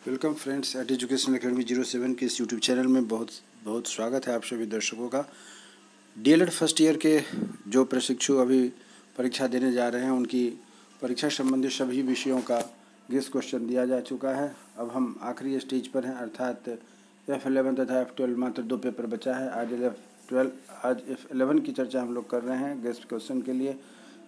Welcome friends at education academy 07 के इस YouTube channel में बहुत बहुत स्वागत है आप सभी दर्शकों का। डीएलएड फर्स्ट ईयर के जो प्रशिक्षु अभी परीक्षा देने जा रहे हैं उनकी परीक्षा संबंधी सभी विषयों का गेस क्वेश्चन दिया जा चुका है। अब हम आखिरी स्टेज पर हैं, अर्थात F11 तथा F12 मात्र 2 पेपर बचा है। आज F11 की चर्चा हम लोग कर रहे हैं गेस्ट क्वेश्चन के लिए।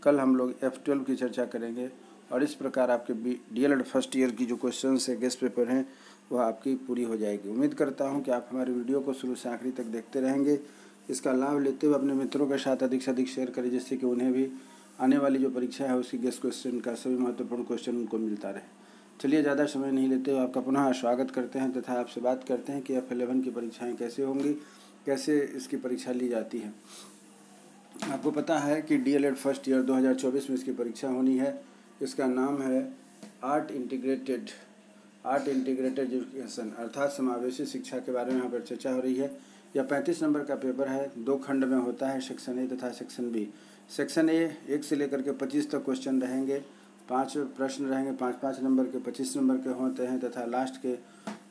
कल हम लोग F12 की चर्चा करेंगे और इस प्रकार आपके डीएलएड फर्स्ट ईयर की जो क्वेश्चंस है गेस्ट पेपर हैं वह आपकी पूरी हो जाएगी। उम्मीद करता हूं कि आप हमारे वीडियो को शुरू से आखिरी तक देखते रहेंगे। इसका लाभ लेते हुए अपने मित्रों के साथ अधिक से अधिक शेयर करें, जिससे कि उन्हें भी आने वाली जो परीक्षा है उसकी गेस्ट क्वेश्चन का सभी महत्वपूर्ण क्वेश्चन उनको मिलता रहे। चलिए ज़्यादा समय नहीं लेते हुए आपका पुनः स्वागत करते हैं तथा आपसे बात करते हैं कि F11 की परीक्षाएँ कैसे होंगी, कैसे इसकी परीक्षा ली जाती है। आपको पता है कि डीएलएड फर्स्ट ईयर 2024 में इसकी परीक्षा होनी है। इसका नाम है आर्ट इंटीग्रेटेड एजुकेशन अर्थात समावेशी शिक्षा के बारे में यहाँ पर चर्चा हो रही है। यह 35 नंबर का पेपर है, 2 खंड में होता है, सेक्शन ए तथा सेक्शन बी। सेक्शन ए 1 से लेकर के 25 तक क्वेश्चन रहेंगे, 5 प्रश्न रहेंगे, 5-5 नंबर के 25 नंबर के होते हैं तथा लास्ट के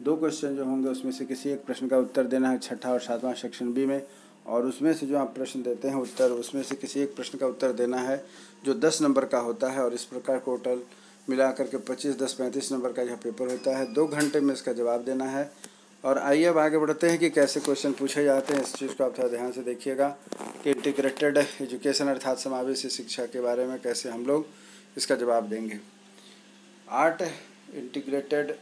2 क्वेश्चन जो होंगे उसमें से किसी एक प्रश्न का उत्तर देना है 6ठा और 7वां सेक्शन बी में, और उसमें से जो आप प्रश्न देते हैं उत्तर, उसमें से किसी एक प्रश्न का उत्तर देना है जो 10 नंबर का होता है। और इस प्रकार टोटल मिला करके 25, 10, 35 नंबर का यह पेपर होता है। 2 घंटे में इसका जवाब देना है। और आइए अब आगे बढ़ते हैं कि कैसे क्वेश्चन पूछे जाते हैं। इस चीज़ को आप थोड़ा ध्यान से देखिएगा कि इंटीग्रेटेड एजुकेशन अर्थात समावेशी शिक्षा के बारे में कैसे हम लोग इसका जवाब देंगे। आर्ट इंटीग्रेटेड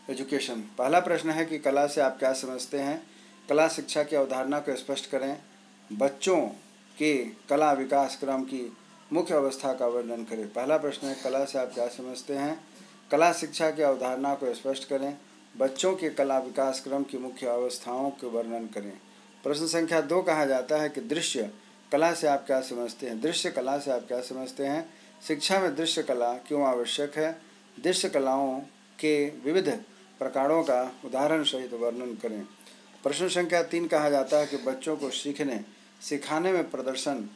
एजुकेशन, पहला प्रश्न है कि कला से आप क्या समझते हैं। कला शिक्षा की अवधारणा को स्पष्ट करें। बच्चों के कला विकास क्रम की मुख्य अवस्था का वर्णन करें। पहला प्रश्न है कला से आप क्या समझते हैं। कला शिक्षा की अवधारणा को स्पष्ट करें। बच्चों के कला विकास क्रम की मुख्य अवस्थाओं के वर्णन करें। प्रश्न संख्या 2 कहा जाता है कि दृश्य कला से आप क्या समझते हैं। दृश्य कला से आप क्या समझते हैं। शिक्षा में दृश्य कला क्यों आवश्यक है। दृश्य कलाओं के विविध प्रकारों का उदाहरण सहित वर्णन करें। प्रश्न संख्या 3 कहा जाता है कि बच्चों को सिखाने में प्रदर्शन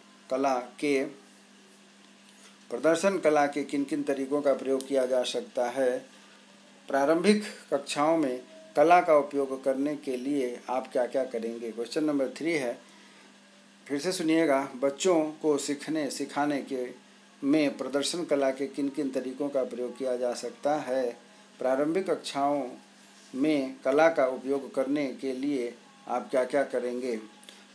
कला के किन किन तरीकों का प्रयोग किया जा सकता है। प्रारंभिक कक्षाओं में कला का उपयोग करने के लिए आप क्या क्या करेंगे। क्वेश्चन नंबर 3 है, फिर से सुनिएगा, बच्चों को सिखाने के में प्रदर्शन कला के किन किन तरीकों का प्रयोग किया जा सकता है। प्रारंभिक कक्षाओं में कला का उपयोग करने के लिए आप क्या क्या करेंगे।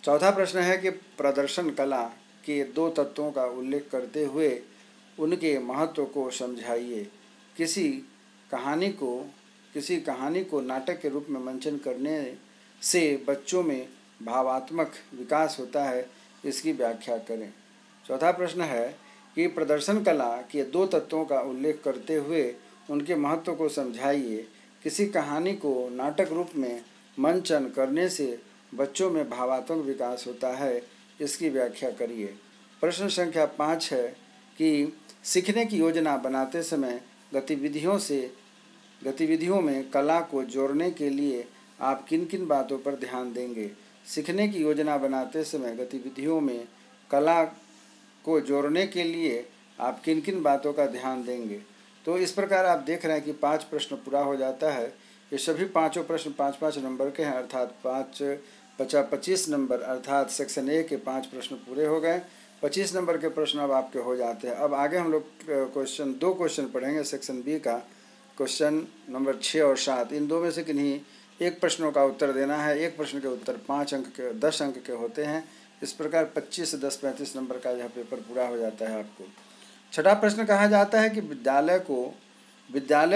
चौथा प्रश्न है कि प्रदर्शन कला के 2 तत्वों का उल्लेख करते हुए उनके महत्व को समझाइए। किसी कहानी को नाटक के रूप में मंचन करने से बच्चों में भावात्मक विकास होता है, इसकी व्याख्या करें। चौथा प्रश्न है कि प्रदर्शन कला के 2 तत्वों का उल्लेख करते हुए उनके महत्व को समझाइए। किसी कहानी को नाटक रूप में मंचन करने से बच्चों में भावात्मक विकास होता है, इसकी व्याख्या करिए। प्रश्न संख्या 5 है कि सीखने की योजना बनाते समय गतिविधियों में कला को जोड़ने के लिए आप किन किन बातों पर ध्यान देंगे। सीखने की योजना बनाते समय गतिविधियों में कला को जोड़ने के लिए आप किन किन बातों का ध्यान देंगे। तो इस प्रकार आप देख रहे हैं कि 5 प्रश्न पूरा हो जाता है। ये सभी 5 प्रश्न 5-5 नंबर के हैं, अर्थात 25 नंबर, अर्थात सेक्शन ए के 5 प्रश्न पूरे हो गए। 25 नंबर के प्रश्न अब आपके हो जाते हैं। अब आगे हम लोग 2 क्वेश्चन पढ़ेंगे सेक्शन बी का, क्वेश्चन नंबर 6 और 7। इन 2 में से किन्हीं एक प्रश्नों का उत्तर देना है। एक प्रश्न के उत्तर 10 अंक के होते हैं। इस प्रकार 25 से 10 35 नंबर का यह पेपर पूरा हो जाता है आपको। छठा प्रश्न कहा जाता है कि विद्यालय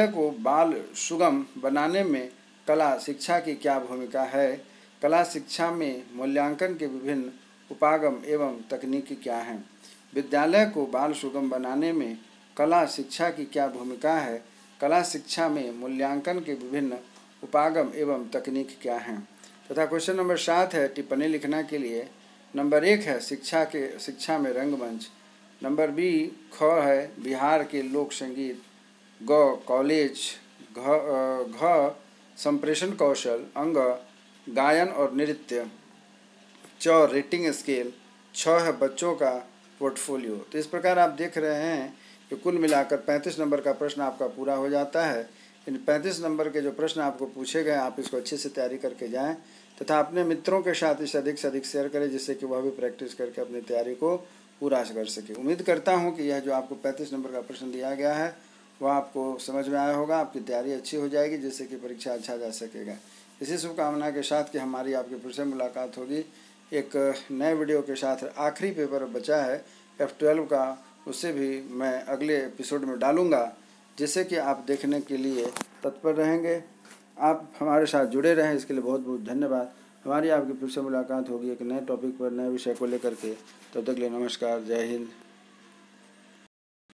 को बाल सुगम बनाने में कला शिक्षा की क्या भूमिका है। कला शिक्षा में मूल्यांकन के विभिन्न उपागम एवं तकनीकी क्या हैं। विद्यालय को बाल सुगम बनाने में कला शिक्षा की क्या भूमिका है। कला शिक्षा में मूल्यांकन के विभिन्न उपागम एवं तकनीक क्या हैं। तथा क्वेश्चन नंबर 7 है टिप्पणी लिखना के लिए। नंबर 1 है शिक्षा में रंगमंच। नंबर ख है बिहार के लोक संगीत। कॉलेज। घ संप्रेषण कौशल। अंग गायन और नृत्य। Rating scale. 6 है बच्चों का पोर्टफोलियो। तो इस प्रकार आप देख रहे हैं कि कुल मिलाकर 35 नंबर का प्रश्न आपका पूरा हो जाता है। इन 35 नंबर के जो प्रश्न आपको पूछे गए आप इसको अच्छे से तैयारी करके जाएं तथा अपने मित्रों के साथ इसे अधिक से अधिक शेयर करें, जिससे कि वह भी प्रैक्टिस करके अपनी तैयारी को पूरा कर सके। उम्मीद करता हूं कि यह जो आपको 35 नंबर का प्रश्न दिया गया है वह आपको समझ में आया होगा, आपकी तैयारी अच्छी हो जाएगी, जिससे कि परीक्षा अच्छा जा सकेगा। इसी शुभकामना के साथ कि हमारी आपकी फिर से मुलाकात होगी एक नए वीडियो के साथ। आखिरी पेपर बचा है F12 का, उससे भी मैं अगले एपिसोड में डालूँगा, जिससे कि आप देखने के लिए तत्पर रहेंगे। आप हमारे साथ जुड़े रहें, इसके लिए बहुत बहुत धन्यवाद। हमारी आपकी फिर से मुलाकात होगी एक नए टॉपिक पर, नए विषय को लेकर के। तब तक के लिए नमस्कार, जय हिंद।